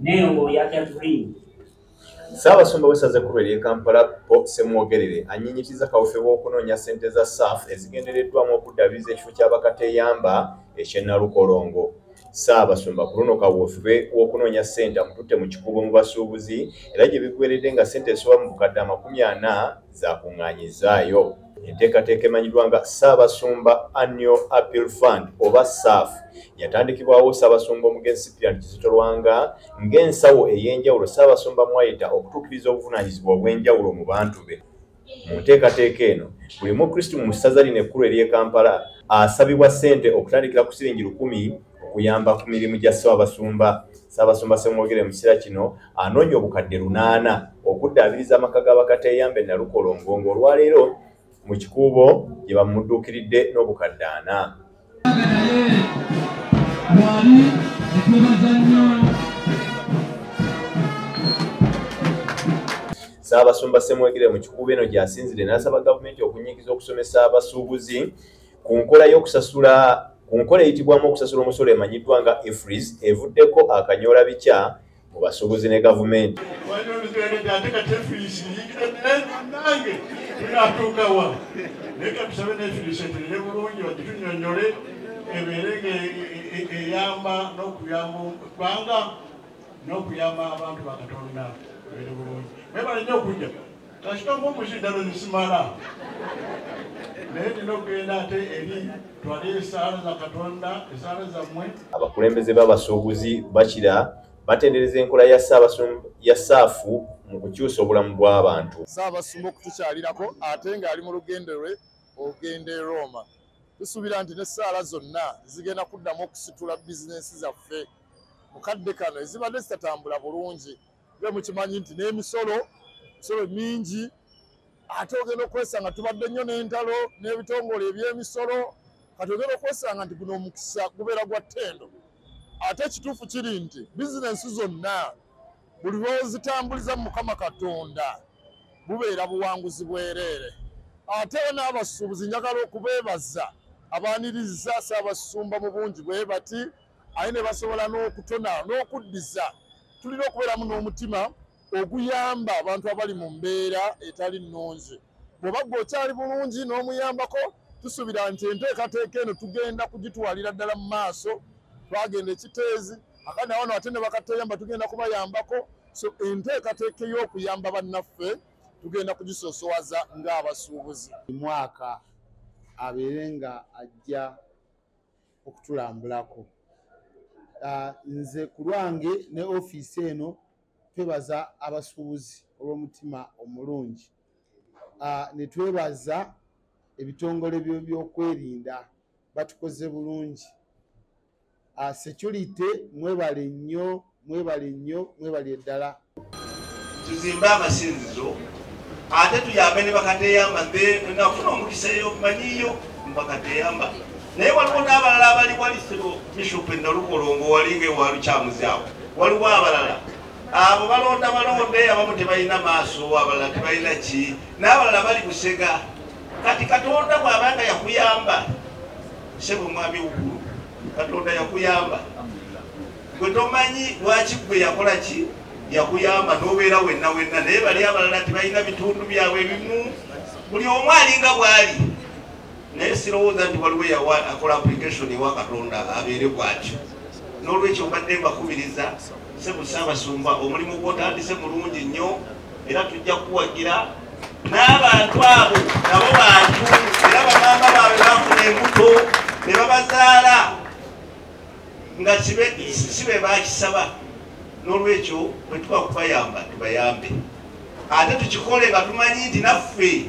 Neo ya Catherine. Ssaabasumba w'essaza ekkulu ery'e Kampala Paul Ssemogerere annyinnyitiza kawufe w'okunoonya ssente za SAF ezigendereddwamu okuddaabiriza ekifo kya bakateyamba eky'e Nalukolongo. Ssaabasumba ku luno kawufe w'okunoonya ssente amututte mu Kikuubo mu basuubuzi era gye biggweredde nga ssente ezisoba mu bukadde 40 zaakuŋŋaanyizaayo. Enteekateeka emanyiddwa nga Ssaabasumba Annual Appeal Fund oba SAF yatandikibwawo Ssaabasumba omugenzi Cyprian Kizito Lwanga ng'ensawo ey'enjawulo Ssaabasumba mwayita okutuukiriza obuvunaanyizibwa obw'enjawulo mu bantu be. Mu nteekateeka eno buli mukristu mu ssaza lino ekkulu ery'e Kampala asabibwa ssente okutandikira ku siringi 1,000 okuyamba ku mirimu gya Ssaabasumba. Ssaabasumba Ssemogerere mu kiseera kino anoonya obukadde 8 okuddaabiriza amaka ga bakateyamba e Nalukolongo ng'olwaleero mu Kikuubo gye bamudduukiridde n'obukadde 4. Ssaabasumba Ssemogerere mu Kikuubo eno gy'asinzire n'asaba gavumenti okunyigiza okusomesa abasuubuzi ku nkola eyitibwamu okusasula omusolo emanyiddwa nga IFRIS evuddeko akanyoola bikya mu basuubuzi ne gavumenti. N'okuyamba abantu ba Katonda bulungi. Mebala nnyo okujja. Kasita ng'omuzindaalo zisimala. Naye tulina okugenda ate eri twale essaala za Katonda, essaala zammwe. Abakulembeze b'abasuubuzi bakira batendereza enkola ya SAFU mu kukyusa obulamu bw'abantu. Ssaabasumba okutukyalirako ate ng'ali mu lugendo lwe ogenda e Roma. Tusuubira nti n'essaala zonna zigenda kuddamu okusitula bizinensi zaffe. Mukadde kano ezibadde zitatambula bulungi nga mukimanyi nti n'emisolo mingi ate ogenda okwesanga tubadde nnyo n'entalo n'ebitongole eby'emisolo kati ogenda okwesanga nti guno omukisa gubeera gwa ttendo. Ate ekituufu kiri nti bizinensi zonna buli lw'ozitambuliza mu Mukama Katonda bubeera buwanguzi bwereere. Ate n'abasuubuzi njagala okubeebaza abaaniriza Ssaabasumba mu bungi bwe bati aye ne basobola n'okutona n'okuddiza. Tulina okubeeramu n'omutima oguyamba abantu abali mu mbeera etali nnungi. Bw'oba gwe okyali bulungi n'omuyambako, tusuubira nti enteekateeka eno tugenda kugitwalira ddala mu maaso. Twagenda ekiteezi akandi awo ate ne bakateyamba tugenda kubayambako. So enteekateeka ey'okuyamba bannaffe tugenda kugisoosowaza ng'abasuubuzi. Mwaka abeere nga ajja okutulambulako. Nze ku lwange ne ofiisi eno twebaza abasuubuzi olw'omutima omulungi. Ne twebaza ebitongole by'okwerinda batukoze bulungi. Security mwebale nnyo, mwebale nnyo, mwebale ddala. Tuzimbe amasinzizo ate tuyambe ne bakateyamba nafuna omukisa ey'okumanyiyo mu bakateyamba. Naye waliwo n'abalala abali wali Bishop e Nalukolongo wali ng'ewa Lukyamuzi awo. Waliwo abalala abo balonde abamu tebalina maaso abalala tebalina ki n'abalala bali Busega. Kati Katonda bw'abanga yakuyamba Ssebo mwami Ukulu Katonda yakuyamba gwe tomanyi lwaki gwe yakola ki yakuyamba n'obeera wenna naye bali abalala tebalina bitundu byabwe ebimu buli omu alinga bw'ali. Naye sirowooza nti waliwo akola application ewa Katonda abeere bw'atyo. N'olwekyo mbadde mbakubiriza Ssebo Ssaabasumba omulimu gw'otandise mulungi nnyo era tujja kuwagira n'abantu abo nabo bantu era bamaama baabwe bafuna embuto ne babazaala nga kibe bakisaba. N'olwekyo bwe tuba kubayamba tubayambe ate tukikole nga tumanyi nti naffe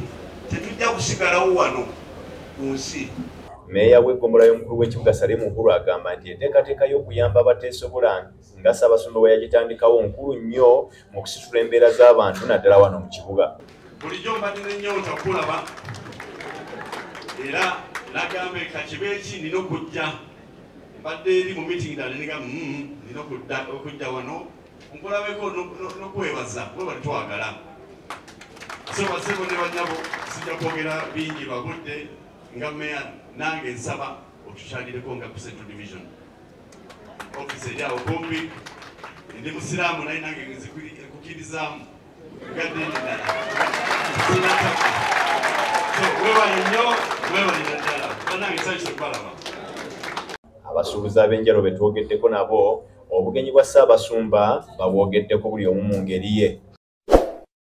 tetujja kusigalawo wano ku nsi. Meeya w'eggombolola y'omukulu w'ekibuga Salemu Nkulu agamba nti enteekateeka y'okuyamba abateesobola nga Ssaabasumba bwe yagitandikawo nkulu nnyo mu kusitula embeera z'abantu naddala wano mu kibuga. Bulijjo mbadde n'ennyonta kulaba era nagamba kakibe eki nina okujja mbadde eri mu meeting ddala nigamba nina okujja wano nkulabeko n'okwebaza bwe bali twagala. Sebo ne banyabo sijja kwogera bingi bagudde nga meya nange nsaba otukyalireko nga ku Central Division. Office eri awo kumpi ndi musiraamu naye nange nzikukirizaamu gadde ndala sinataka webale nnyo webalira ddala banange nsanyusa okubalaba. Abasuubuzi ab'enjalo be twogeddeko nabo obugenyi bwa Ssaabasumba babwogeddeko buli omu mu ngeri ye.